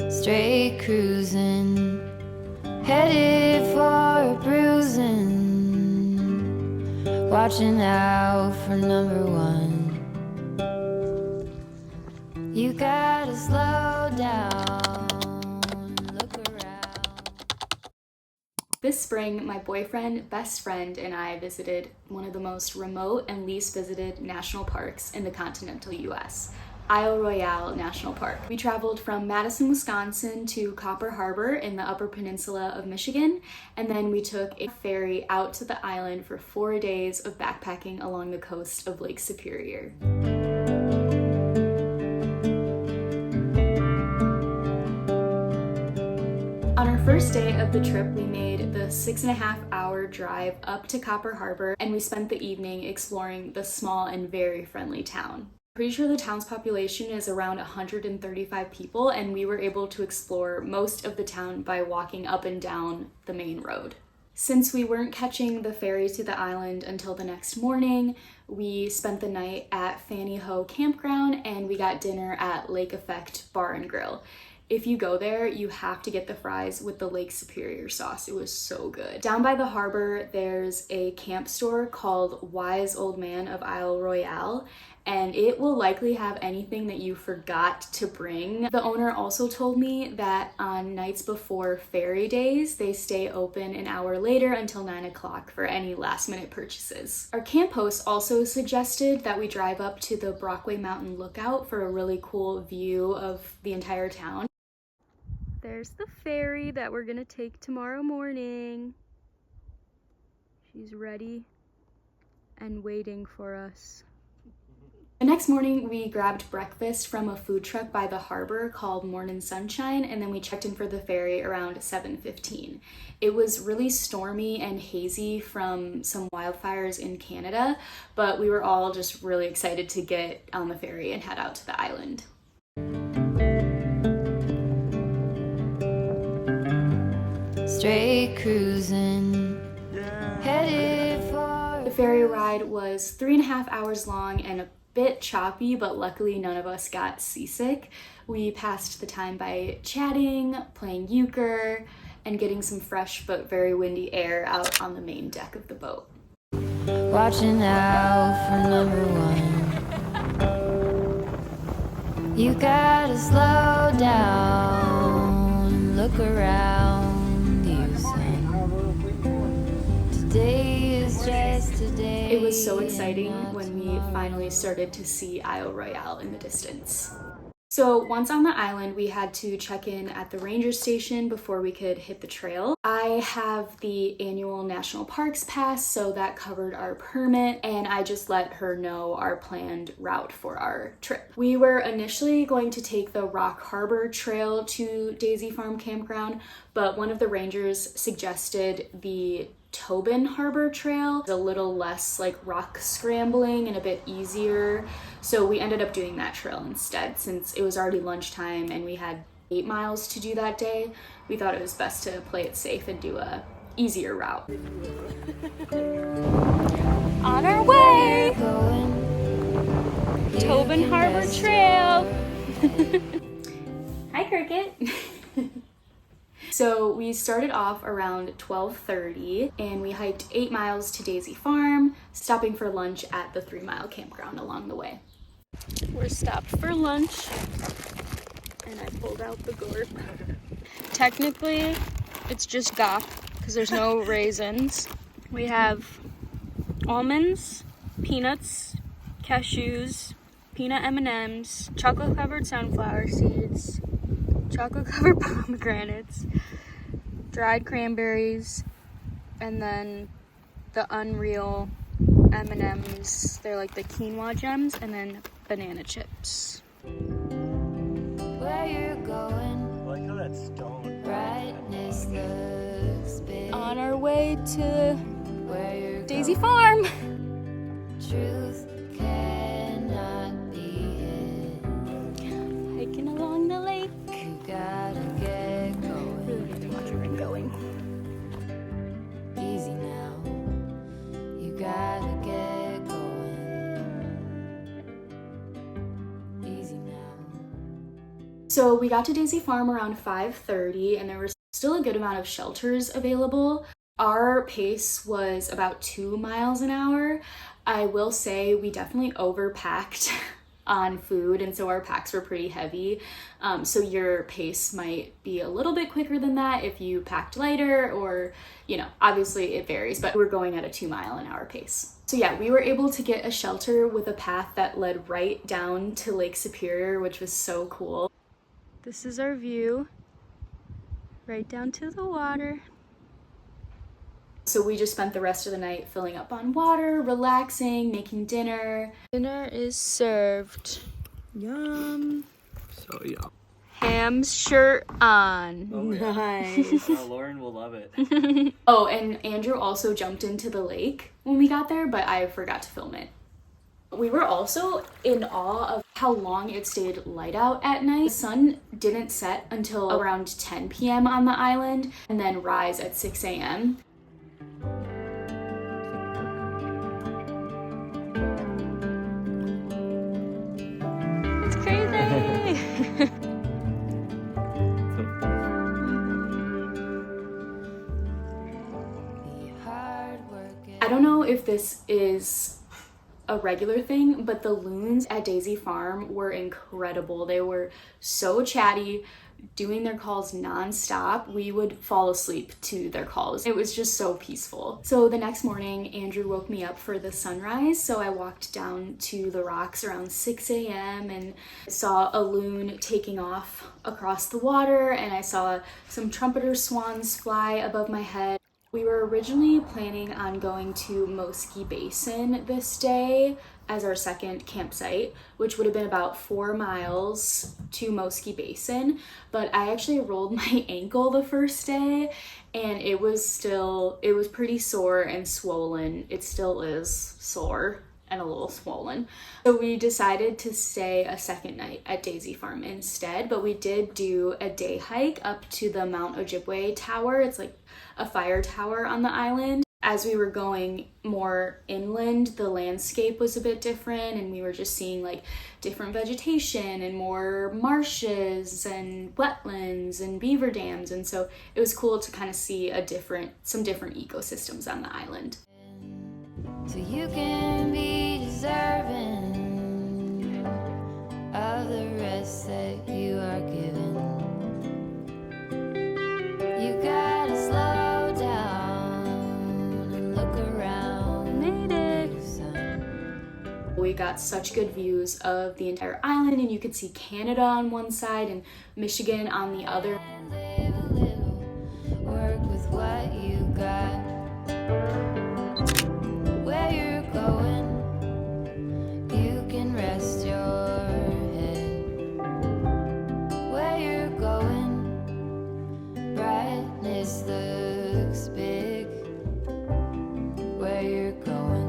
Straight cruising, headed for a bruising, watching out for number one. You gotta slow down, look around. This spring, my boyfriend, best friend, and I visited one of the most remote and least visited national parks in the continental US, Isle Royale National Park. We traveled from Madison, Wisconsin to Copper Harbor in the Upper Peninsula of Michigan, and then we took a ferry out to the island for 4 days of backpacking along the coast of Lake Superior. On our first day of the trip, we made the 6.5-hour drive up to Copper Harbor, and we spent the evening exploring the small and very friendly town. Pretty sure the town's population is around 135 people, and we were able to explore most of the town by walking up and down the main road. Since we weren't catching the ferry to the island until the next morning, we spent the night at Fanny Ho Campground, and we got dinner at Lake Effect Bar and Grill. If you go there, you have to get the fries with the Lake Superior sauce. It was so good. Down by the harbor, there's a camp store called Wise Old Man of Isle Royale, and it will likely have anything that you forgot to bring. The owner also told me that on nights before ferry days, they stay open an hour later until 9 o'clock for any last minute purchases. Our camp host also suggested that we drive up to the Brockway Mountain Lookout for a really cool view of the entire town. There's the ferry that we're gonna take tomorrow morning. She's ready and waiting for us. The next morning, we grabbed breakfast from a food truck by the harbor called Mornin' Sunshine, and then we checked in for the ferry around 7:15. It was really stormy and hazy from some wildfires in Canada, but we were all just really excited to get on the ferry and head out to the island. Straight cruising, headed for... The ferry ride was 3.5 hours long and a bit choppy, but luckily none of us got seasick. We passed the time by chatting, playing euchre, and getting some fresh but very windy air out on the main deck of the boat. Watching out for number one. You gotta slow down, look around you, son. Today is just today. It was so exciting when we finally started to see Isle Royale in the distance. So once on the island, we had to check in at the ranger station before we could hit the trail. I have the annual national parks pass, so that covered our permit, and I just let her know our planned route for our trip. We were initially going to take the Rock Harbor Trail to Daisy Farm Campground, but one of the rangers suggested the Tobin Harbor Trail, a little less like rock scrambling and a bit easier. So we ended up doing that trail instead. Since it was already lunchtime and we had 8 miles to do that day, we thought it was best to play it safe and do a easier route. On our way! Tobin Harbor Trail! Hi, Cricket! So we started off around 12:30 and we hiked 8 miles to Daisy Farm, stopping for lunch at the 3-mile campground along the way. We're stopped for lunch and I pulled out the gourd. Technically, it's just gop because there's no raisins. We have almonds, peanuts, cashews, peanut M&Ms, chocolate-covered sunflower seeds, chocolate-covered pomegranates, dried cranberries, and then the Unreal M&Ms. They're like the quinoa gems, and then banana chips. Where you're going, I like how that stone. brightness looks big. On our way to Where you're Daisy Farm. truth cannot be hid. Hiking along the lake. You gotta get going. Really need to watch where I'm going. Easy now. You gotta get going. Easy now. So we got to Daisy Farm around 5:30 and there was still a good amount of shelters available. Our pace was about 2 miles an hour. I will say we definitely overpacked on food, and so our packs were pretty heavy. So your pace might be a little bit quicker than that if you packed lighter, or, you know, obviously it varies, but we're going at a 2 mile an hour pace. So yeah, we were able to get a shelter with a path that led right down to Lake Superior, which was so cool. This is our view, right down to the water. So we just spent the rest of the night filling up on water, relaxing, making dinner. Dinner is served. Yum. So yum. Ham's shirt on. Oh, yeah. Nice. Lauren will love it. Oh, and Andrew also jumped into the lake when we got there, but I forgot to film it. We were also in awe of how long it stayed light out at night. The sun didn't set until around 10 p.m. on the island and then rise at 6 a.m. It's crazy! I don't know if this is a regular thing, but the loons at Daisy Farm were incredible. They were so chatty, doing their calls non-stop. We would fall asleep to their calls. It was just so peaceful. So the next morning, Andrew woke me up for the sunrise. So I walked down to the rocks around 6 a.m. and saw a loon taking off across the water, and I saw some trumpeter swans fly above my head. We were originally planning on going to Moski Basin this day as our second campsite, which would have been about 4 miles to Moski Basin, but I actually rolled my ankle the first day and it was pretty sore and swollen. It still is sore and a little swollen. So we decided to stay a second night at Daisy Farm instead, but we did do a day hike up to the Mount Ojibwe Tower. It's like a fire tower on the island. As we were going more inland, the landscape was a bit different and we were just seeing like different vegetation and more marshes and wetlands and beaver dams, and so it was cool to kind of see some different ecosystems on the island. So you can be deserving of the rest that you are given. You gotta slow down and look around. Made it! We got such good views of the entire island, and you could see Canada on one side and Michigan on the other. And live a little, work with what you got. Where you're going, you can rest your head. Where you're going, brightness looks big. Where you're going,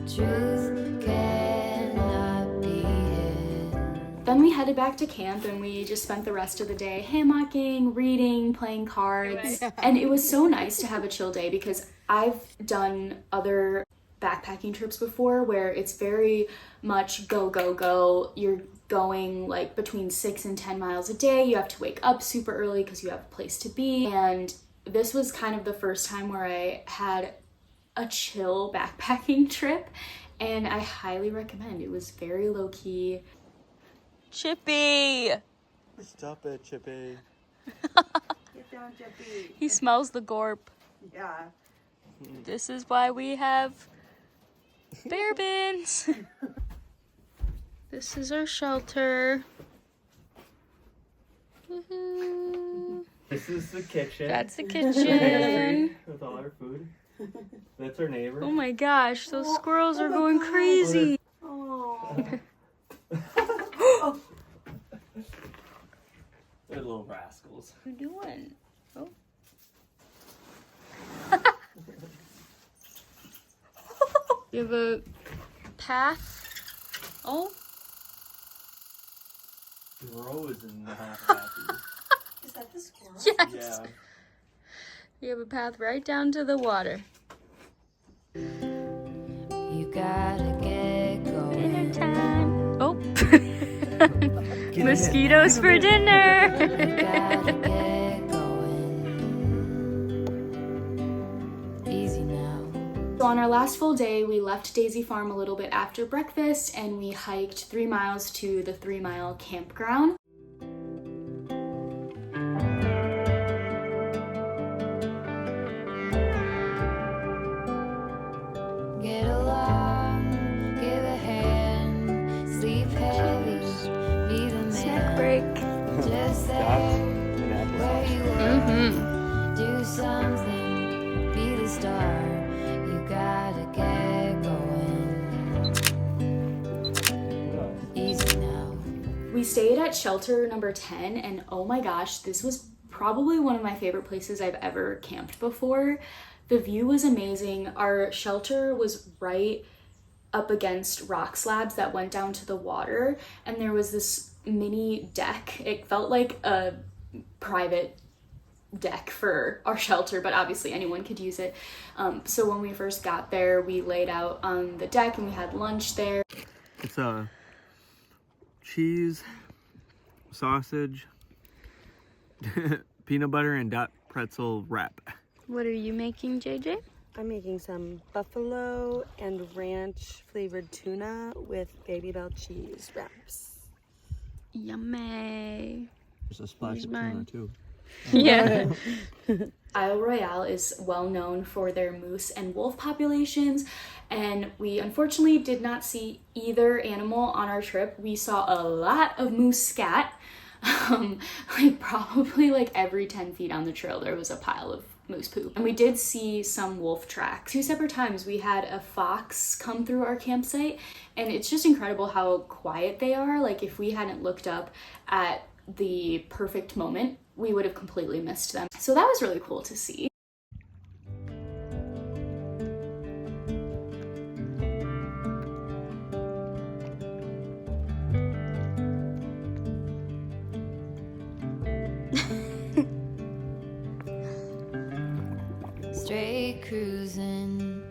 truth cannot be hid. Then we headed back to camp and we just spent the rest of the day hammocking, reading, playing cards. And it was so nice to have a chill day because I've done other backpacking trips before where it's very much go, go, go. You're going like between 6 and 10 miles a day. You have to wake up super early because you have a place to be. And this was kind of the first time where I had a chill backpacking trip, and I highly recommend. It was very low-key. Chippy! Stop it, Chippy. Get down, Jeppy. He smells the gorp. Yeah. This is why we have bear bins. This is our shelter. Woohoo. This is the kitchen. That's the Pantry kitchen. with all our food. That's our neighbor. Oh my gosh, those squirrels are going crazy. Oh. They're little rascals. What are you doing? Oh. You have a path. Oh. Rose in the half happy. Is that the squirrel? Yes. Yeah. You have a path right down to the water. You gotta get going. Dinner time. Oh. Mosquitoes for dinner. Gotta get going. Easy now. So on our last full day, we left Daisy Farm a little bit after breakfast and we hiked 3 miles to the 3 Mile campground. Get along, give a hand, sleep heavy, be the Snack man. break. Just there, where you are, do something, be the star. You gotta get going. Easy now. We stayed at shelter number 10 and oh my gosh, this was probably one of my favorite places I've ever camped before. The view was amazing. Our shelter was right up against rock slabs that went down to the water, and there was this mini deck. It felt like a private deck for our shelter, but obviously anyone could use it. So when we first got there, we laid out on the deck and we had lunch there. It's a cheese, sausage, peanut butter, and dot pretzel wrap. What are you making, JJ? I'm making some buffalo and ranch flavored tuna with Baby Bell cheese wraps. Yummy. There's a splash Here's of mine. tuna too. Yeah. Isle Royale is well known for their moose and wolf populations, and we unfortunately did not see either animal on our trip. We saw a lot of moose scat. Like probably like every 10 feet on the trail there was a pile of moose poop. And we did see some wolf tracks. 2 separate times we had a fox come through our campsite, and it's just incredible how quiet they are. Like if we hadn't looked up at the perfect moment, we would have completely missed them. So that was really cool to see. Straight cruising,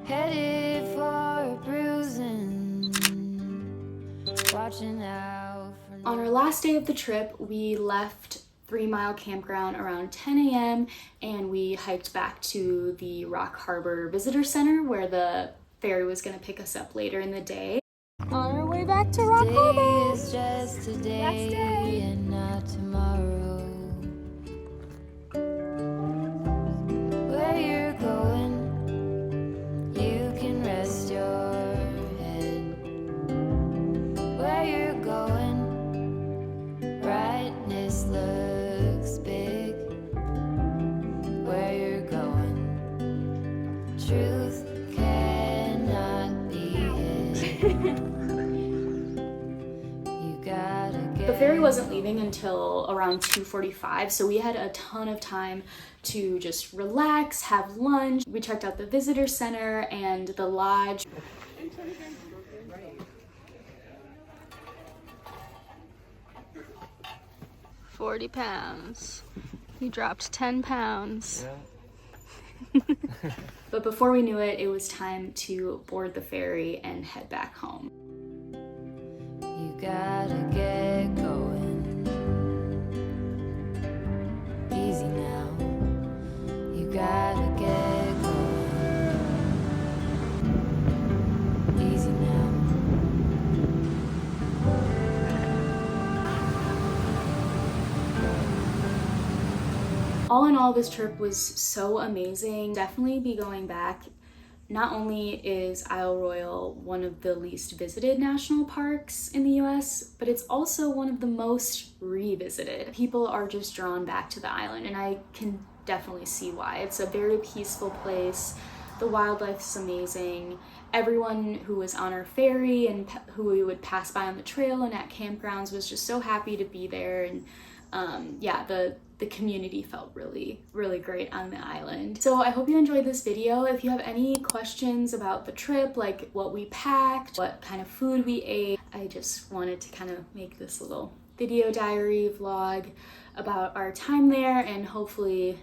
headed for bruising, watching out for On our last day of the trip, we left 3 Mile campground around 10 a.m. and we hiked back to the Rock Harbor Visitor Center where the ferry was going to pick us up later in the day. On our way back to Rock Today Harbor. is just today and not tomorrow. Where you're going, you can rest your head. Where you're going, brightness looks big. Where you're going, truth cannot be hid. The ferry wasn't leaving until around 2:45, so we had a ton of time to just relax, have lunch. We checked out the visitor center and the lodge. £40. You dropped 10 pounds. Yeah. But before we knew it, it was time to board the ferry and head back home. You gotta get going. Easy now. You gotta get going. Easy now. All in all, this trip was so amazing. Definitely be going back. Not only is Isle Royale one of the least visited national parks in the US, but it's also one of the most revisited. People are just drawn back to the island, and I can definitely see why. It's a very peaceful place. The wildlife is amazing. Everyone who was on our ferry and who we would pass by on the trail and at campgrounds was just so happy to be there. And yeah, the community felt really, really great on the island. So I hope you enjoyed this video. If you have any questions about the trip, like what we packed, what kind of food we ate, I just wanted to kind of make this little video diary vlog about our time there and hopefully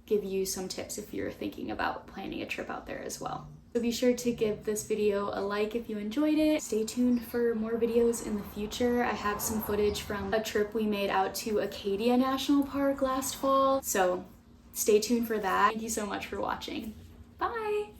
give you some tips if you're thinking about planning a trip out there as well. So be sure to give this video a like if you enjoyed it. Stay tuned for more videos in the future. I have some footage from a trip we made out to Acadia National Park last fall, so stay tuned for that. Thank you so much for watching. Bye!